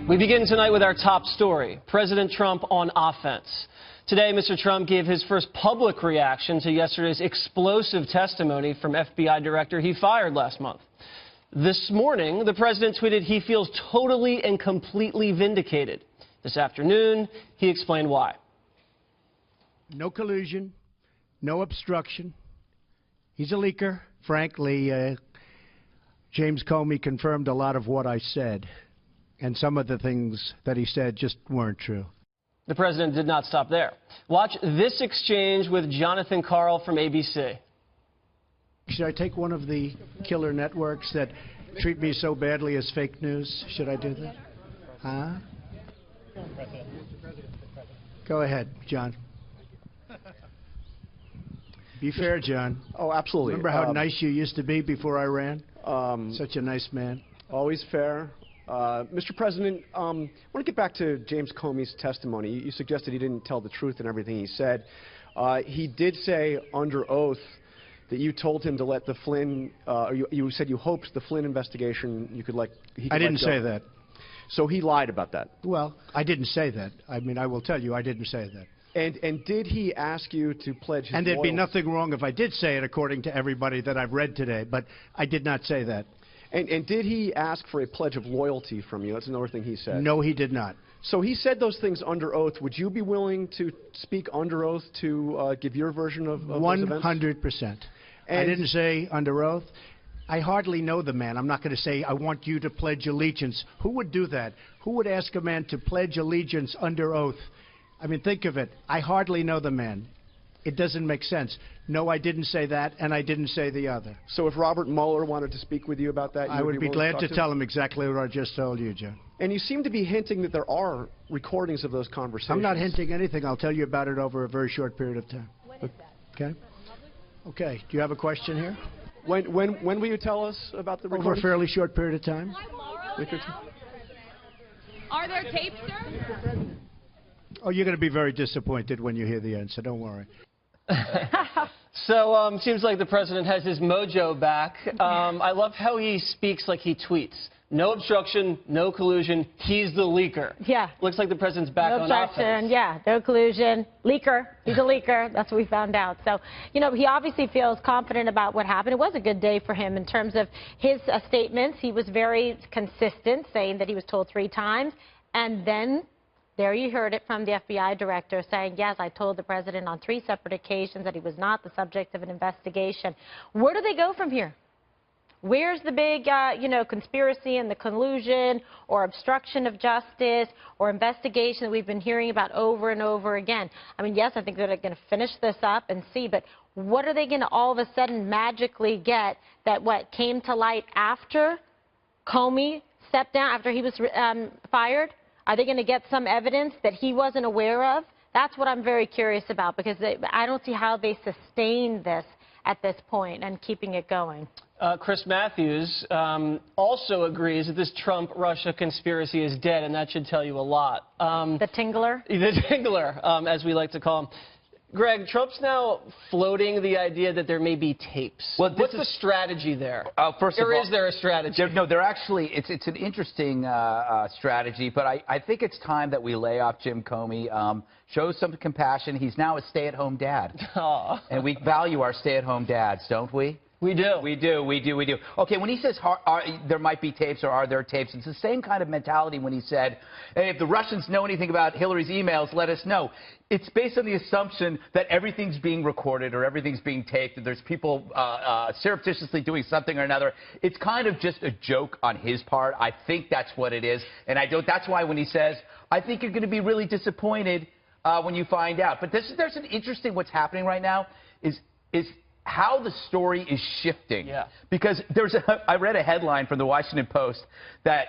We begin tonight with our top story, President Trump on offense. Today, Mr. Trump gave his first public reaction to yesterday's explosive testimony from FBI director he fired last month. This morning, the president tweeted he feels totally and completely vindicated. This afternoon, he explained why. No collusion, no obstruction. He's a leaker. Frankly, James Comey confirmed a lot of what I said, and some of the things that he said just weren't true. The president did not stop there. Watch this exchange with Jonathan Karl from ABC. Should I take one of the killer networks that treat me so badly as fake news? Should I do that? Huh? Go ahead, John. Be fair, John. Oh, absolutely. Remember how nice you used to be before I ran? Such a nice man. Always fair. Mr. President, I want to get back to James Comey's testimony. You suggested he didn't tell the truth in everything he said. He did say under oath that you told him to let the Flynn, you said you hoped the Flynn investigation he could I didn't say that. So he lied about that. Well, I didn't say that. I mean, I will tell you I didn't say that. And did he ask you to pledge his And there'd loyalty? be nothing wrong if I did say it, according to everybody that I've read today, but I did not say that. And did he ask for a pledge of loyalty from you? That's another thing he said. No, he did not. So he said those things under oath. Would you be willing to speak under oath to give your version of those events? 100%. I didn't say under oath. I hardly know the man. I'm not going to say, I want you to pledge allegiance. Who would do that? Who would ask a man to pledge allegiance under oath? I mean, think of it. I hardly know the man. It doesn't make sense. No, I didn't say that, and I didn't say the other. So if Robert Mueller wanted to speak with you about that, I would be glad to tell him exactly what I just told you, John. And you seem to be hinting that there are recordings of those conversations. I'm not hinting anything. I'll tell you about it over a very short period of time. When is that? Okay? Okay. Do you have a question here? When will you tell us about the recordings? Over a fairly short period of time. Are there tapes, sir? Oh, you're going to be very disappointed when you hear the answer. Don't worry. So, seems like the president has his mojo back. I love how he speaks like he tweets. No obstruction, no collusion. He's the leaker. Yeah. Looks like the president's back on offense. Yeah, no collusion. Leaker. He's a leaker. That's what we found out. So, you know, he obviously feels confident about what happened. It was a good day for him in terms of his statements. He was very consistent, saying that he was told 3 times. And then there you heard it from the FBI director saying, yes, I told the president on 3 separate occasions that he was not the subject of an investigation. Where do they go from here? Where's the big, conspiracy and the collusion or obstruction of justice or investigation that we've been hearing about over and over again? I mean, yes, I think they're going to finish this up and see, but what are they going to all of a sudden magically get that what came to light after Comey stepped down, after he was fired? Are they going to get some evidence that he wasn't aware of? That's what I'm very curious about, because I don't see how they sustain this at this point and keeping it going. Chris Matthews also agrees that this Trump-Russia conspiracy is dead, and that should tell you a lot. The Tingler? The Tingler, as we like to call him. Greg, Trump's now floating the idea that there may be tapes. Well, what's the strategy there? First of all, is there a strategy? They're actually, it's an interesting strategy, but I think it's time that we lay off Jim Comey, show some compassion. He's now a stay-at-home dad. Aww. And we value our stay-at-home dads, don't we? We do. We do. Okay, when he says there might be tapes or are there tapes, it's the same kind of mentality when he said, hey, if the Russians know anything about Hillary's emails, let us know. It's based on the assumption that everything's being recorded or everything's being taped, and there's people surreptitiously doing something or another. It's kind of just a joke on his part. I think that's what it is, and that's why when he says, I think you're going to be really disappointed when you find out. But there's an interesting, what's happening right now is how the story is shifting. Yeah. Because I read a headline from the Washington Post that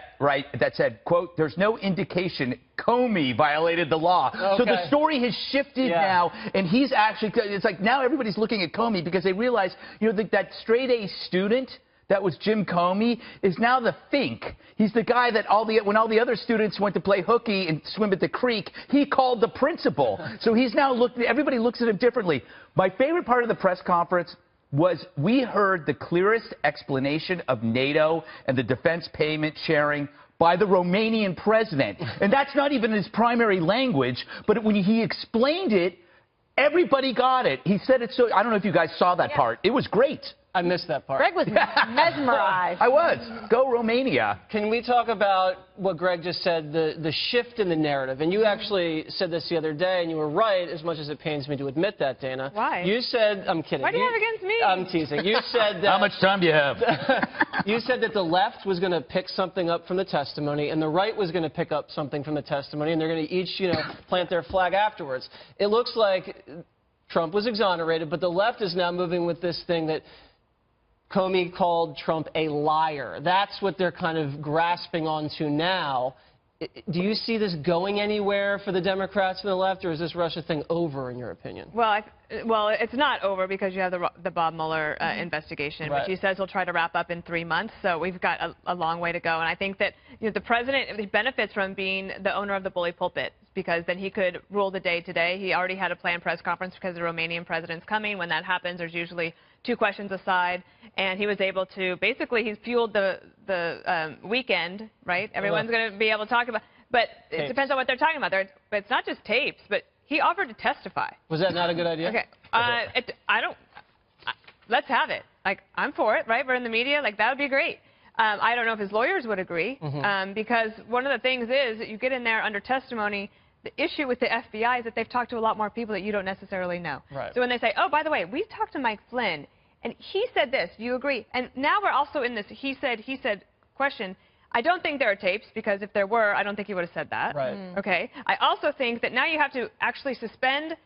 said, quote, there's no indication Comey violated the law. Okay. So the story has shifted now, and he's actually, it's like now everybody's looking at Comey because they realize, that straight-A student that was Jim Comey is now the Fink. He's the guy that when all the other students went to play hooky and swim at the creek, he called the principal. So he's now everybody looks at him differently. My favorite part of the press conference was we heard the clearest explanation of NATO and the defense payment sharing by the Romanian president. And that's not even his primary language, but when he explained it, everybody got it. He said it so, I don't know if you guys saw that part. It was great. I missed that part. Greg was mesmerized. I was. Go Romania. Can we talk about what Greg just said, the shift in the narrative? And you actually said this the other day, and you were right, as much as it pains me to admit that, Dana. Why? You said, I'm kidding. What do you have against me? I'm teasing. You said that... How much time do you have? You said that the left was going to pick something up from the testimony, and the right was going to pick up something from the testimony, and they're going to each, plant their flag afterwards. It looks like Trump was exonerated, but the left is now moving with this thing that Comey called Trump a liar. That's what they're kind of grasping onto now. Do you see this going anywhere for the Democrats and the left, or is this Russia thing over, in your opinion? Well, it's not over because you have the Bob Mueller investigation, Right. which he says he'll try to wrap up in 3 months. So we've got a long way to go. And I think that the president benefits from being the owner of the bully pulpit, because then he could rule the day today. He already had a planned press conference because the Romanian president's coming. When that happens, there's usually 2 questions aside, and he was able to he's fueled the weekend, right? Everyone's going to be able to talk about, but it depends on what they're talking about. But it's not just tapes, but he offered to testify. Was that not a good idea? Okay, let's have it. Like, I'm for it, right? We're in the media, like, that would be great. I don't know if his lawyers would agree, because one of the things is that you get in there under testimony. The issue with the FBI is that they've talked to a lot more people that you don't necessarily know. Right. So when they say, oh, by the way, we've talked to Mike Flynn, and he said this, do you agree? And now we're also in this he said question. I don't think there are tapes, because if there were, I don't think he would have said that. Right. Okay. I also think that now you have to actually suspend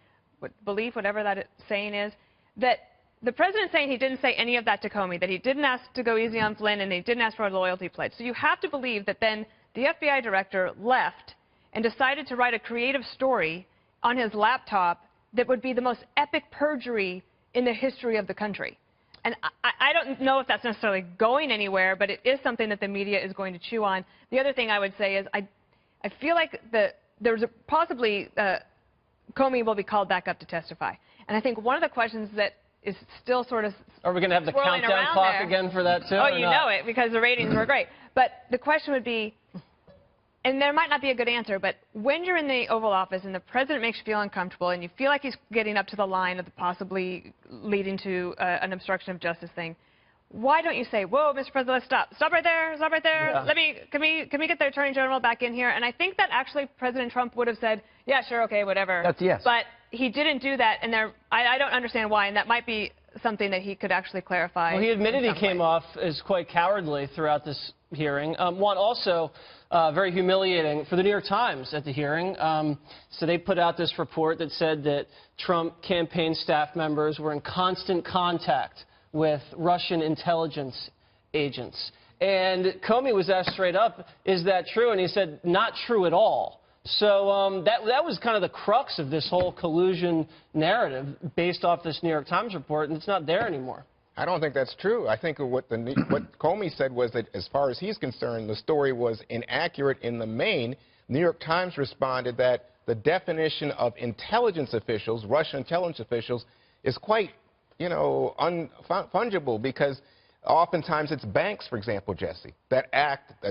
belief, whatever that saying is, that the president's saying he didn't say any of that to Comey, that he didn't ask to go easy on Flynn, and he didn't ask for a loyalty pledge. So you have to believe that then the FBI director left and decided to write a creative story on his laptop that would be the most epic perjury in the history of the country. And I don't know if that's necessarily going anywhere, but it is something that the media is going to chew on. The other thing I would say is I feel like possibly Comey will be called back up to testify. And I think one of the questions that is still sort of Are we going to have the countdown clock again for that, too? Oh, you know it, because the ratings were great. But the question would be, and there might not be a good answer, but when you're in the Oval Office and the president makes you feel uncomfortable and you feel like he's getting up to the line of possibly leading to an obstruction of justice thing, why don't you say, whoa, Mr. President, let's stop. Stop right there. Stop right there. Yeah. Can we get the Attorney General back in here? And I think that actually President Trump would have said, yeah, sure, okay, whatever. That's yes. But he didn't do that, and I don't understand why, and that might be something that he could actually clarify. Well, he admitted he came off as quite cowardly throughout this hearing. One also very humiliating for the New York Times at the hearing. So they put out this report that said that Trump campaign staff members were in constant contact with Russian intelligence agents. And Comey was asked straight up, is that true? And he said, not true at all. So that was kind of the crux of this whole collusion narrative based off this New York Times report, and it's not there anymore. I don't think that's true. I think what Comey said was that, as far as he's concerned, the story was inaccurate in the main. New York Times responded that the definition of intelligence officials, Russian intelligence officials, is quite, fungible, because oftentimes it's banks, for example, Jesse, that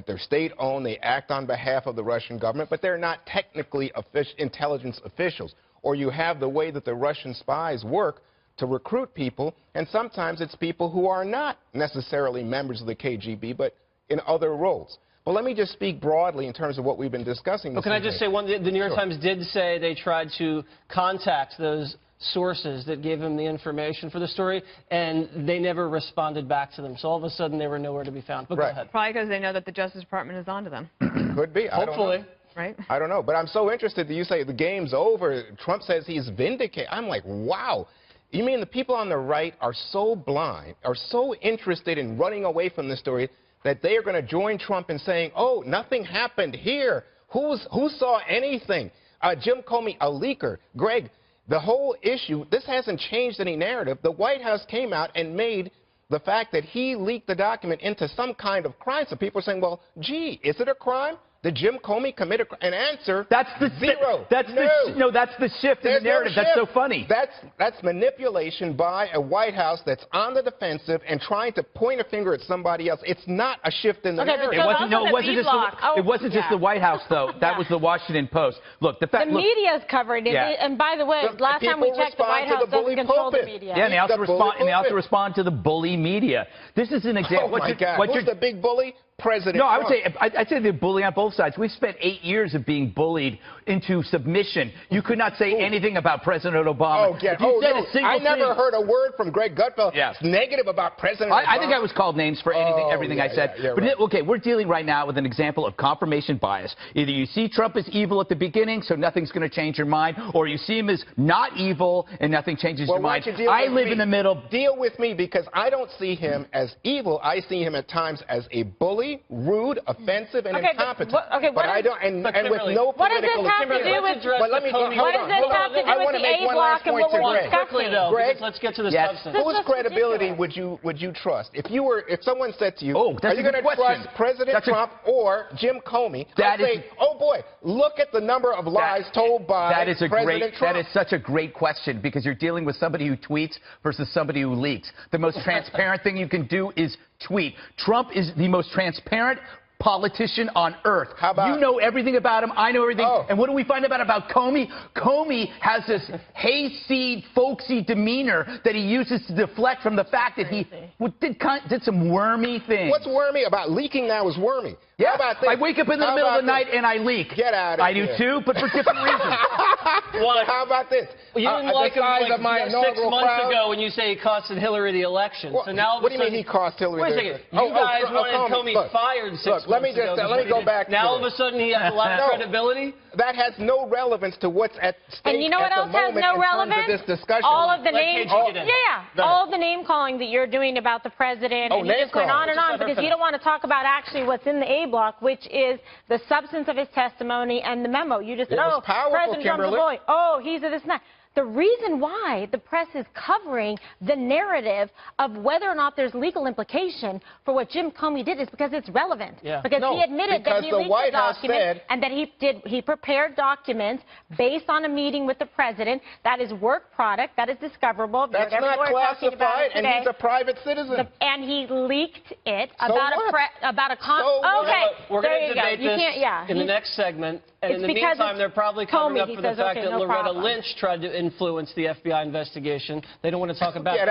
they're state-owned, they act on behalf of the Russian government, but they're not technically intelligence officials. Or you have the way that the Russian spies work to recruit people, and sometimes it's people who are not necessarily members of the KGB, but in other roles. But let me just speak broadly in terms of what we've been discussing. Well, can I just say one? The New York Times did say they tried to contact those sources that gave him the information for the story, and they never responded back to them. So all of a sudden, they were nowhere to be found. But go ahead. Probably because they know that the Justice Department is onto them. Could be. Hopefully. Right? I don't know. But I'm so interested that you say the game's over. Trump says he's vindicated. I'm like, wow. You mean the people on the right are so blind, are so interested in running away from this story, that they are going to join Trump in saying, oh, nothing happened here. Who saw anything? Jim Comey, a leaker. Greg, the whole issue, this hasn't changed any narrative. The White House came out and made the fact that he leaked the document into some kind of crime. So people are saying, well, gee, is it a crime? Did Jim Comey commit an answer? That's the zero. That's no. That's the shift in the narrative. No that's so shift. funny. That's manipulation by a White House that's on the defensive and trying to point a finger at somebody else. It's not a shift in the narrative. It wasn't. No, it wasn't just. It wasn't just the White House, though. That was the Washington Post. Look, the fact. The media's covering it. Yeah. And by the way, last time we checked, the White House doesn't control the media. Yeah, and they also respond to the bully media. This is an example. Oh my God! Who's the big bully? President No, Trump. I'd say they're bullying on both sides. We've spent 8 years of being bullied into submission. You could not say anything about President Obama. I never heard a word from Greg Gutfeld negative about President Obama. I think I was called names for everything I said. But okay, we're dealing right now with an example of confirmation bias. Either you see Trump as evil at the beginning, so nothing's going to change your mind, or you see him as not evil and nothing changes your mind. I live in the middle. Deal with me, because I don't see him as evil. I see him at times as a bully, rude, offensive, and incompetent. But I don't, and with no political. What does this have to do with? But let me hold on. I want to make one last point to Greg. Greg, let's get to the substance. Whose credibility would you trust if someone said to you, are you going to trust President Trump or Jim Comey? I'd say, oh boy, look at the number of lies told by President Trump. That is such a great question, because you're dealing with somebody who tweets versus somebody who leaks. The most transparent thing you can do is tweet. Trump is the most transparent politician on earth. How about? You know everything about him. I know everything. And what do we find about Comey? Comey has this hayseed, folksy demeanor that he uses to deflect from the fact that he did some wormy things. What's wormy about leaking? Now is wormy. Yeah. How about this? I wake up in the middle of the night and I leak. Get out of here. I do too, but for different reasons. Well, how about this? Well, you didn't like him like 6 months ago when you say he costed Hillary the election. Well, so now what do you mean he cost Hillary? Wait a second. You guys wanted Comey fired 6 months ago. Let me go back. Now all of a sudden he has a lot of credibility? That has no relevance to what's at stake. And you know what else has no relevance? This discussion. All of the name, all of the name calling that you're doing about the president, and you just went on and on because you don't want to talk about actually what's in the A block, which is the substance of his testimony and the memo. You just said, President Trump's a boy. Oh, he's a this and that. The reason why the press is covering the narrative of whether or not there's legal implication for what Jim Comey did is because it's relevant. Because he admitted that he leaked the document and that he prepared documents based on a meeting with the president. That is work product. That is discoverable. That's not classified, and he's a private citizen. And he leaked it We're going to debate this in the next segment. And in the meantime, they're probably covering up for the fact that Loretta Lynch tried to influence the FBI investigation. They don't want to talk about that.